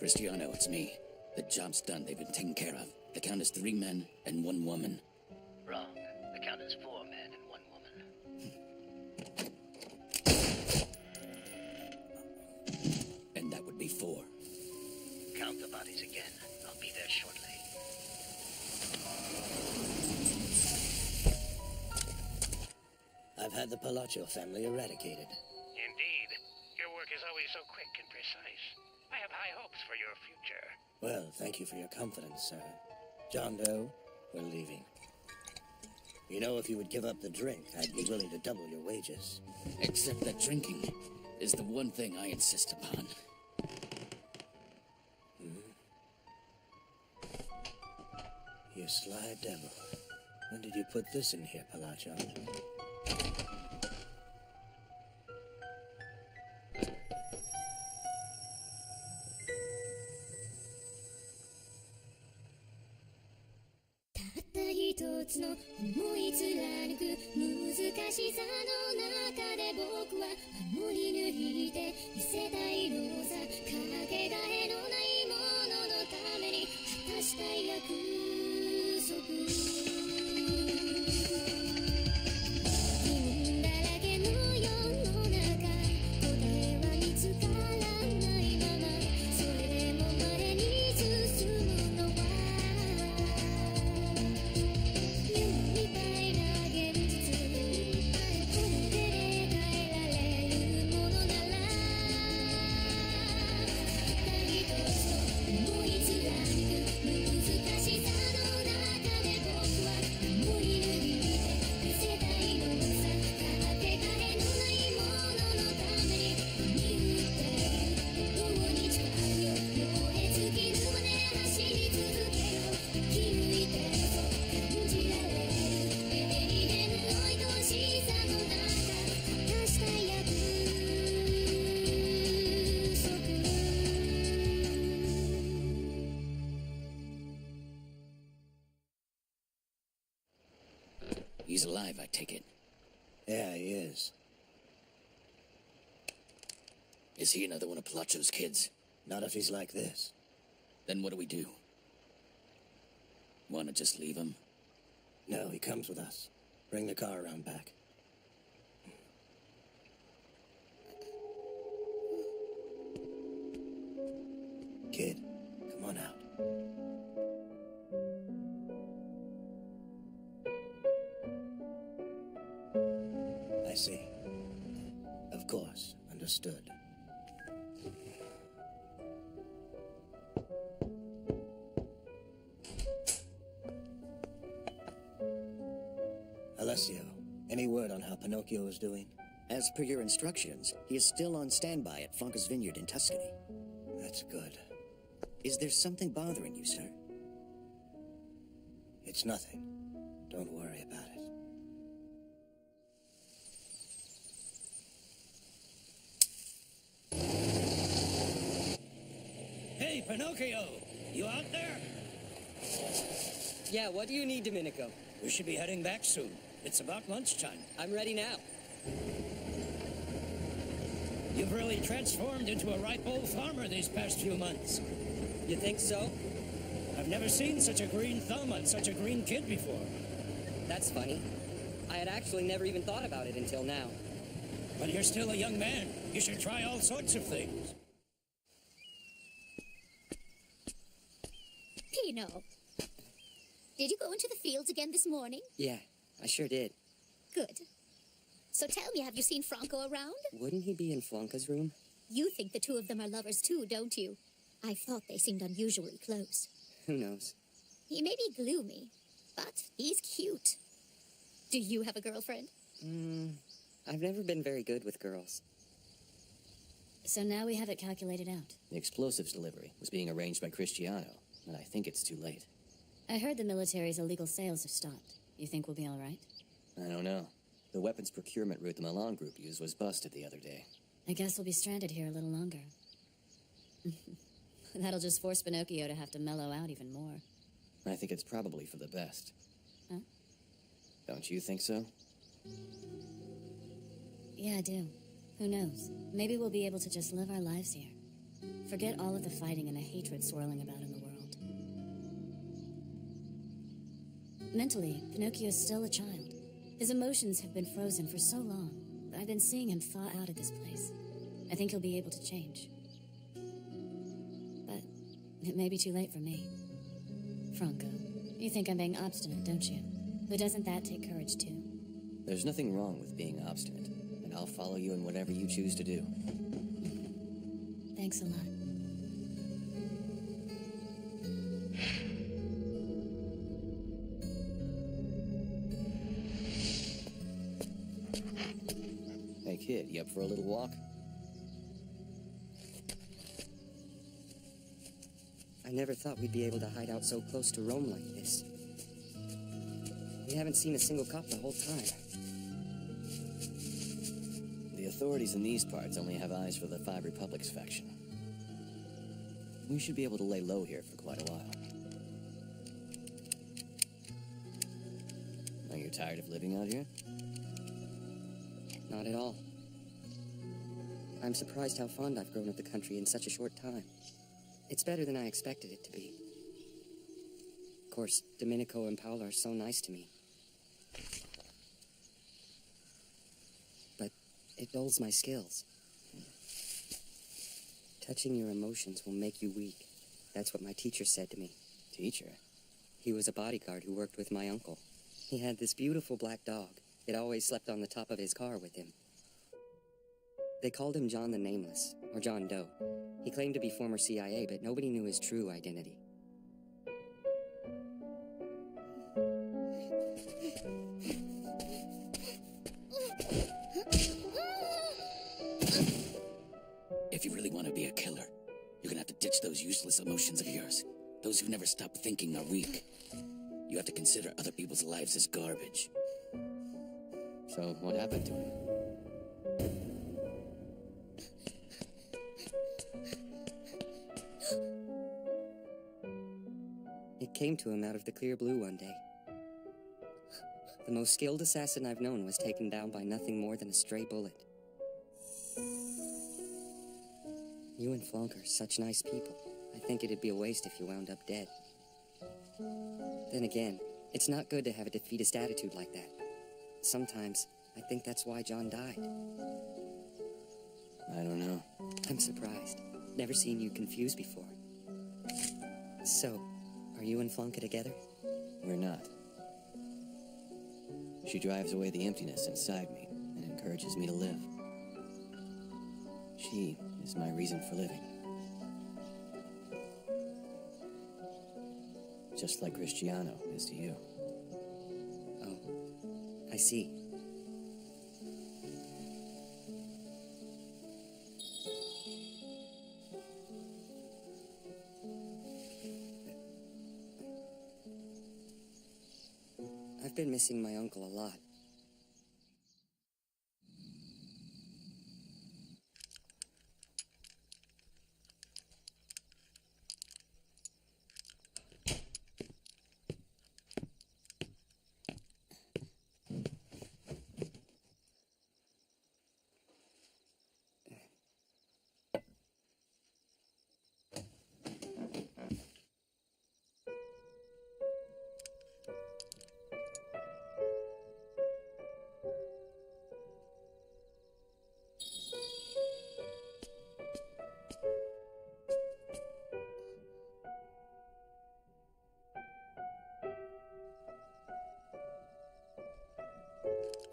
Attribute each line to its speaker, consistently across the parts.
Speaker 1: Cristiano, it's me. The job's done. They've been taken care of. The count is 3 men and 1 woman.
Speaker 2: Wrong. The count is 4 men and 1 woman.
Speaker 1: And that would be 4.
Speaker 2: Count the bodies again. I'll be there shortly.
Speaker 3: I've had the Palaccio family eradicated.
Speaker 4: Indeed. Your work is always so quick and precise. I have high hopes for your future.
Speaker 3: Well, thank you for your confidence, sir. John Doe, we're leaving. You know, if you would give up the drink, I'd be willing to double your wages.
Speaker 1: Except that drinking is the one thing I insist upon.
Speaker 3: You sly devil. When did you put this in here, Palaccio?
Speaker 1: He's alive, I take it.
Speaker 3: Yeah, he is.
Speaker 1: Is he another one of Palaccio's kids?
Speaker 3: Not if he's like this.
Speaker 1: Then what do we do? Wanna just leave him?
Speaker 3: No, he comes with us. Bring the car around back. Kid, come on out. I see. Of course, understood. Alessio, any word on how Pinocchio is doing?
Speaker 5: As per your instructions, he is still on standby at Franca's Vineyard in Tuscany.
Speaker 3: That's good.
Speaker 5: Is there something bothering you, sir?
Speaker 3: It's nothing. Don't worry about it.
Speaker 6: Hey, Pinocchio! You out there?
Speaker 7: Yeah, what do you need, Domenico?
Speaker 6: We should be heading back soon. It's about lunchtime.
Speaker 7: I'm ready now.
Speaker 6: You've really transformed into a ripe old farmer these past few months.
Speaker 7: You think so?
Speaker 6: I've never seen such a green thumb on such a green kid before.
Speaker 7: That's funny. I had actually never even thought about it until now.
Speaker 6: But you're still a young man. You should try all sorts of things.
Speaker 8: Pino, did you go into the fields again this morning?
Speaker 7: Yeah, I sure did.
Speaker 8: Good. So tell me, have you seen Franco around?
Speaker 7: Wouldn't he be in Flanca's room?
Speaker 8: You think the two of them are lovers too, don't you? I thought they seemed unusually close.
Speaker 7: Who knows?
Speaker 8: He may be gloomy, but he's cute. Do you have a girlfriend?
Speaker 7: I've never been very good with girls.
Speaker 9: So now we have it calculated out.
Speaker 5: The explosives delivery was being arranged by Cristiano, and I think it's too late.
Speaker 9: I heard the military's illegal sales have stopped. You think we'll be all right?
Speaker 5: I don't know. The weapons procurement route the Milan group used was busted the other day.
Speaker 9: I guess we'll be stranded here a little longer. That'll just force Pinocchio to have to mellow out even more.
Speaker 5: I think it's probably for the best.
Speaker 9: Huh?
Speaker 5: Don't you think so?
Speaker 9: Yeah, I do. Who knows? Maybe we'll be able to just live our lives here. Forget all of the fighting and the hatred swirling about in the world. Mentally, Pinocchio's still a child. His emotions have been frozen for so long, but I've been seeing him thaw out at this place. I think he'll be able to change. But it may be too late for me. Franco, you think I'm being obstinate, don't you? But doesn't that take courage too?
Speaker 5: There's nothing wrong with being obstinate, and I'll follow you in whatever you choose to do.
Speaker 9: Thanks a lot.
Speaker 5: Hey kid, you up for a little walk?
Speaker 7: I never thought we'd be able to hide out so close to Rome like this. We haven't seen a single cop the whole time.
Speaker 5: The authorities in these parts only have eyes for the Five Republics faction. We should be able to lay low here for quite a while. Are you tired of living out here?
Speaker 7: Not at all. I'm surprised how fond I've grown of the country in such a short time. It's better than I expected it to be. Of course, Domenico and Paolo are so nice to me. But it dulls my skills. Touching your emotions will make you weak. That's what my teacher said to me.
Speaker 5: Teacher?
Speaker 7: He was a bodyguard who worked with my uncle. He had this beautiful black dog. It always slept on the top of his car with him. They called him John the Nameless, or John Doe. He claimed to be former CIA, but nobody knew his true identity.
Speaker 1: If you really want to be a killer, you're gonna have to ditch those useless emotions of yours. Those who never stop thinking are weak. You have to consider other people's lives as garbage.
Speaker 5: So, what happened to him?
Speaker 7: It came to him out of the clear blue one day. The most skilled assassin I've known was taken down by nothing more than a stray bullet. You and Flonk are such nice people. I think it'd be a waste if you wound up dead. Then again, it's not good to have a defeatist attitude like that. Sometimes, I think that's why John died.
Speaker 5: I don't know.
Speaker 7: I'm surprised. Never seen you confused before. So, are you and Flonka together?
Speaker 5: We're not. She drives away the emptiness inside me and encourages me to live. She is my reason for living. Just like Cristiano is to you.
Speaker 7: Oh, I see. I've been missing my uncle a lot.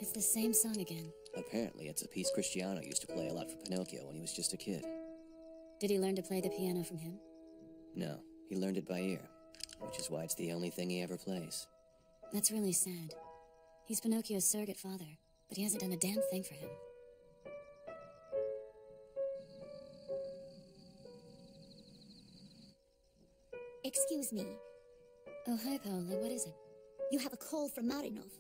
Speaker 9: It's the same song again.
Speaker 5: Apparently, it's a piece Cristiano used to play a lot for Pinocchio when he was just a kid.
Speaker 9: Did he learn to play the piano from him?
Speaker 5: No, he learned it by ear, which is why it's the only thing he ever plays.
Speaker 9: That's really sad. He's Pinocchio's surrogate father, but he hasn't done a damn thing for him.
Speaker 8: Excuse me.
Speaker 9: Oh, hi, Paola. What is it?
Speaker 8: You have a call from Marinov.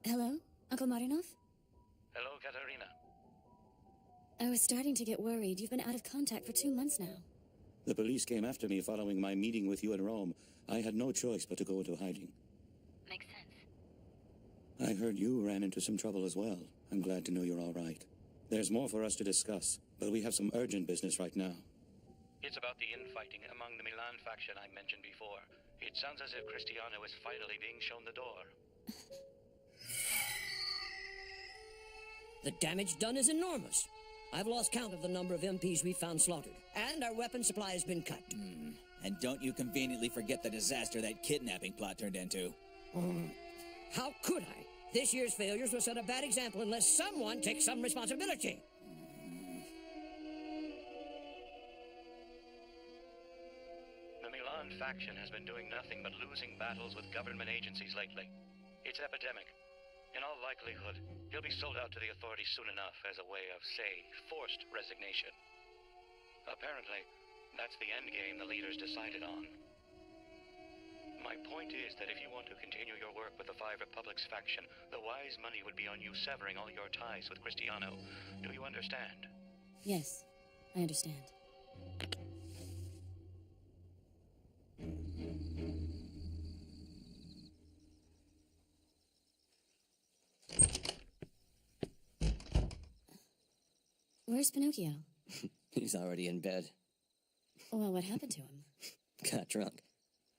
Speaker 9: Hello? Uncle Marinov?
Speaker 4: Hello, Katerina.
Speaker 9: I was starting to get worried. You've been out of contact for 2 months now.
Speaker 10: The police came after me following my meeting with you in Rome. I had no choice but to go into hiding.
Speaker 9: Makes sense.
Speaker 10: I heard you ran into some trouble as well. I'm glad to know you're all right. There's more for us to discuss, But we have some urgent business right now.
Speaker 2: It's about the infighting among the Milan faction I mentioned before. It sounds as if Cristiano is finally being shown the door.
Speaker 6: The damage done is enormous. I've lost count of the number of MPs we've found slaughtered, and our weapon supply has been cut.
Speaker 11: And don't you conveniently forget the disaster that kidnapping plot turned into.
Speaker 6: How could I? This year's failures will set a bad example unless someone takes some responsibility.
Speaker 2: The Milan faction has been doing nothing but losing battles with government agencies lately. It's epidemic. In all likelihood, he'll be sold out to the authorities soon enough as a way of, say, forced resignation. Apparently, that's the endgame the leaders decided on. My point is that if you want to continue your work with the Five Republics faction, the wise money would be on you severing all your ties with Cristiano. Do you understand?
Speaker 9: Yes, I understand. Where's Pinocchio?
Speaker 5: He's already in bed.
Speaker 9: Well, what happened to him?
Speaker 5: Got drunk.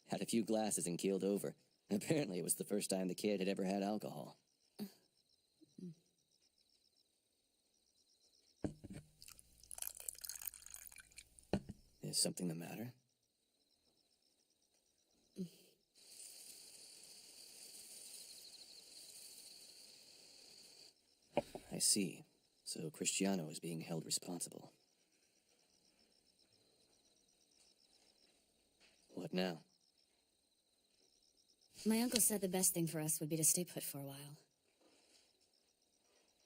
Speaker 5: Had a few glasses and keeled over. Apparently it was the first time the kid had ever had alcohol. Is something the matter? I see. So Cristiano is being held responsible. What now?
Speaker 9: My uncle said the best thing for us would be to stay put for a while.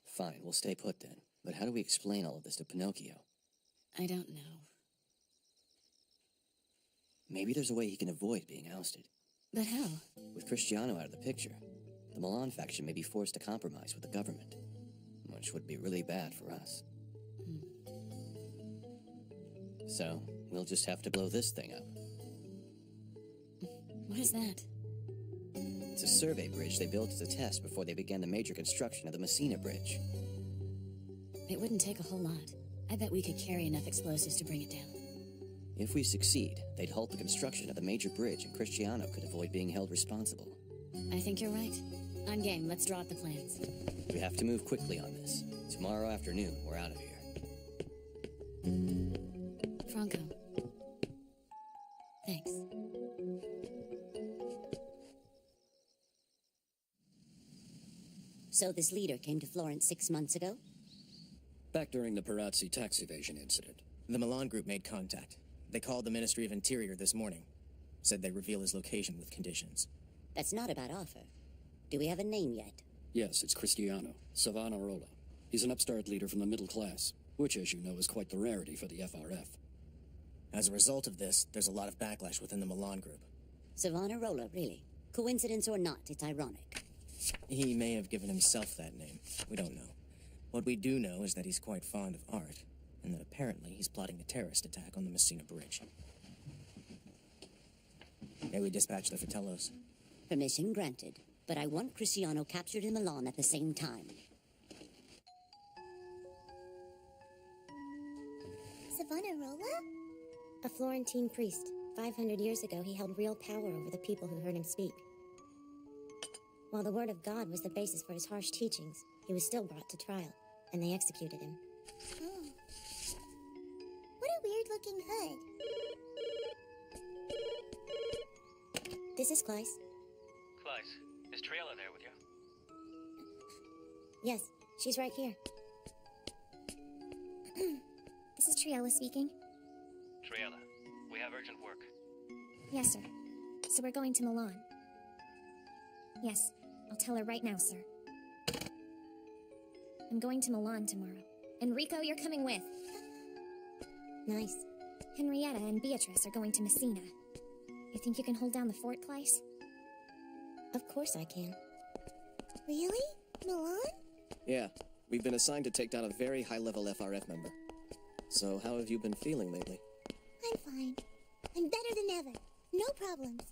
Speaker 5: Fine, we'll stay put then. But how do we explain all of this to Pinocchio?
Speaker 9: I don't know.
Speaker 5: Maybe there's a way he can avoid being ousted.
Speaker 9: But how?
Speaker 5: With Cristiano out of the picture, the Milan faction may be forced to compromise with the government, which would be really bad for us. So, we'll just have to blow this thing up.
Speaker 9: What is that?
Speaker 5: It's a survey bridge they built as a test before they began the major construction of the Messina Bridge.
Speaker 9: It wouldn't take a whole lot. I bet we could carry enough explosives to bring it down.
Speaker 5: If we succeed, they'd halt the construction of the major bridge and Cristiano could avoid being held responsible.
Speaker 9: I think you're right. I'm game. Let's draw up the plans.
Speaker 5: We have to move quickly on this. Tomorrow afternoon, we're out of here.
Speaker 9: Franco. Thanks.
Speaker 12: So this leader came to Florence 6 months ago?
Speaker 6: Back during the Perazzi tax evasion incident.
Speaker 11: The Milan group made contact. They called the Ministry of Interior this morning. Said they'd reveal his location with conditions.
Speaker 12: That's not a bad offer. Do we have a name yet?
Speaker 6: Yes, it's Cristiano, Savonarola. He's an upstart leader from the middle class, which, as you know, is quite the rarity for the FRF.
Speaker 11: As a result of this, there's a lot of backlash within the Milan group.
Speaker 12: Savonarola, really? Coincidence or not, it's ironic.
Speaker 11: He may have given himself that name. We don't know. What we do know is that he's quite fond of art, and that apparently he's plotting a terrorist attack on the Messina Bridge. May we dispatch the Fratellos?
Speaker 12: Permission granted, but I want Cristiano captured in Milan at the same time.
Speaker 8: Savonarola?
Speaker 13: A Florentine priest. 500 years ago, he held real power over the people who heard him speak. While the word of God was the basis for his harsh teachings, he was still brought to trial, and they executed him.
Speaker 8: Oh. What a weird-looking hood.
Speaker 13: This is Kleiss.
Speaker 2: Kleiss, is Triella there with you?
Speaker 13: Yes, she's right here.
Speaker 8: This is Triella speaking.
Speaker 2: Triella, we have urgent work.
Speaker 8: Yes, sir. So we're going to Milan. Yes, I'll tell her right now, sir. I'm going to Milan tomorrow. Enrico, you're coming with.
Speaker 13: Nice.
Speaker 8: Henrietta and Beatrice are going to Messina. You think you can hold down the fort, Kleiss?
Speaker 13: Of course I can.
Speaker 8: Really? Milan?
Speaker 14: Yeah, we've been assigned to take down a very high-level FRF member. So how have you been feeling lately?
Speaker 8: I'm fine. I'm better than ever. No problems.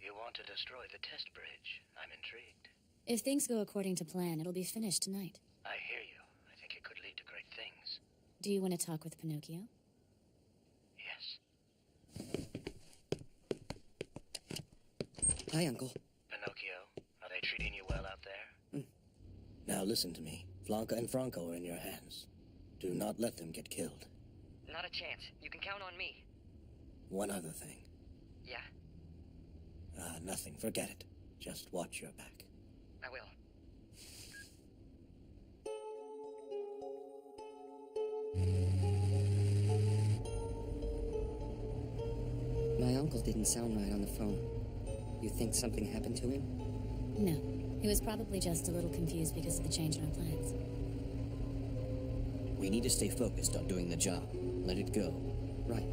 Speaker 2: You want to destroy the test bridge. I'm intrigued.
Speaker 9: If things go according to plan, it'll be finished tonight.
Speaker 2: I hear you. I think it could lead to great things.
Speaker 9: Do you want to talk with Pinocchio?
Speaker 2: Yes.
Speaker 7: Hi, Uncle.
Speaker 2: Pinocchio, are they treating you well out there?
Speaker 3: Now listen to me. Blanca and Franco are in your hands. Do not let them get killed.
Speaker 7: Not a chance. You can count on me.
Speaker 3: One other thing.
Speaker 7: Yeah,
Speaker 3: Nothing. Forget it. Just watch your back.
Speaker 7: I will. My uncle didn't sound right on the phone. You think something happened to him?
Speaker 9: No. He was probably just a little confused because of the change in our plans.
Speaker 11: We need to stay focused on doing the job. Let it go.
Speaker 7: Right.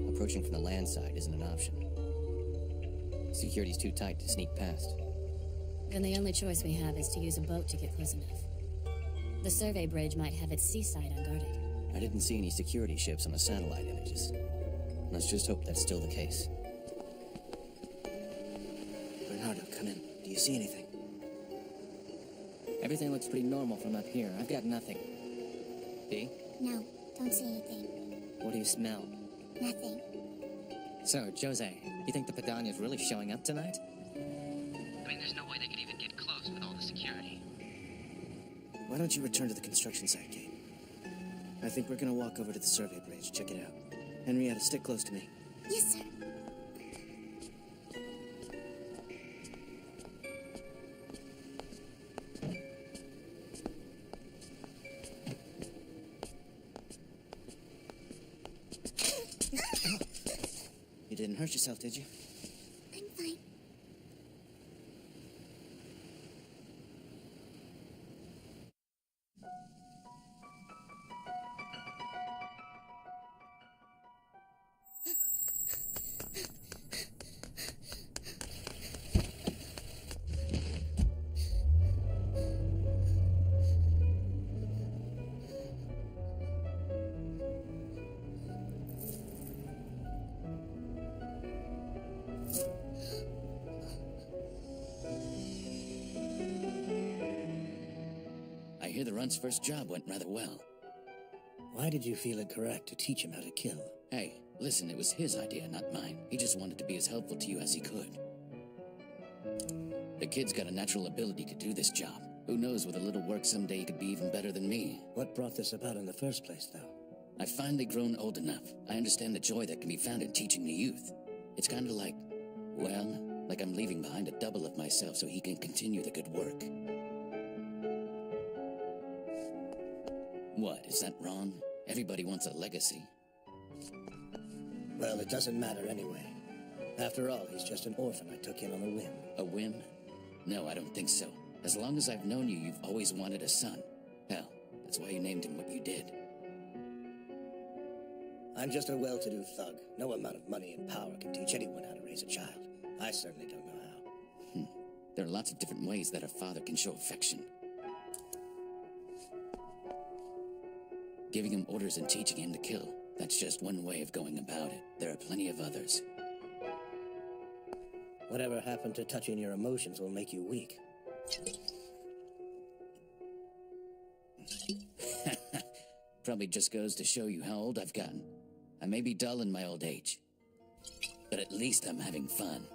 Speaker 11: Approaching from the land side isn't an option. Security's too tight to sneak past.
Speaker 9: Then the only choice we have is to use a boat to get close enough. The survey bridge might have its seaside unguarded.
Speaker 11: I didn't see any security ships on the satellite images. Let's just hope that's still the case.
Speaker 5: Bernardo, come in. Do you see anything?
Speaker 11: Everything looks pretty normal from up here. I've got nothing. Dee?
Speaker 13: No, don't say anything.
Speaker 11: What do you smell?
Speaker 13: Nothing.
Speaker 11: So, Jose, you think the Padania's really showing up tonight? I mean, there's no way they could even get close with all the security.
Speaker 5: Why don't you return to the construction site, Kate? I think we're gonna walk over to the survey bridge, check it out. Henrietta, stick close to me.
Speaker 13: Yes, sir.
Speaker 5: You didn't hurt yourself, did you?
Speaker 13: I'm fine.
Speaker 1: I hear the Runt's first job went rather well.
Speaker 3: Why did you feel it correct to teach him how to kill?
Speaker 1: Hey, listen, it was his idea, not mine. He just wanted to be as helpful to you as he could. The kid's got a natural ability to do this job. Who knows, with a little work someday he could be even better than me.
Speaker 3: What brought this about in the first place, though?
Speaker 1: I've finally grown old enough. I understand the joy that can be found in teaching the youth. It's kind of like, well, like I'm leaving behind a double of myself so he can continue the good work. What, is that wrong? Everybody wants a legacy.
Speaker 3: Well, it doesn't matter anyway. After all, he's just an orphan I took in on a whim.
Speaker 1: A whim? No, I don't think so. As long as I've known you, you've always wanted a son. Hell, that's why you named him what you did.
Speaker 3: I'm just a well-to-do thug. No amount of money and power can teach anyone how to raise a child. I certainly don't know how.
Speaker 1: There are lots of different ways that a father can show affection. Giving him orders and teaching him to kill. That's just one way of going about it. There are plenty of others.
Speaker 3: Whatever happened to touching your emotions will make you weak.
Speaker 1: Probably just goes to show you how old I've gotten. I may be dull in my old age, but at least I'm having fun.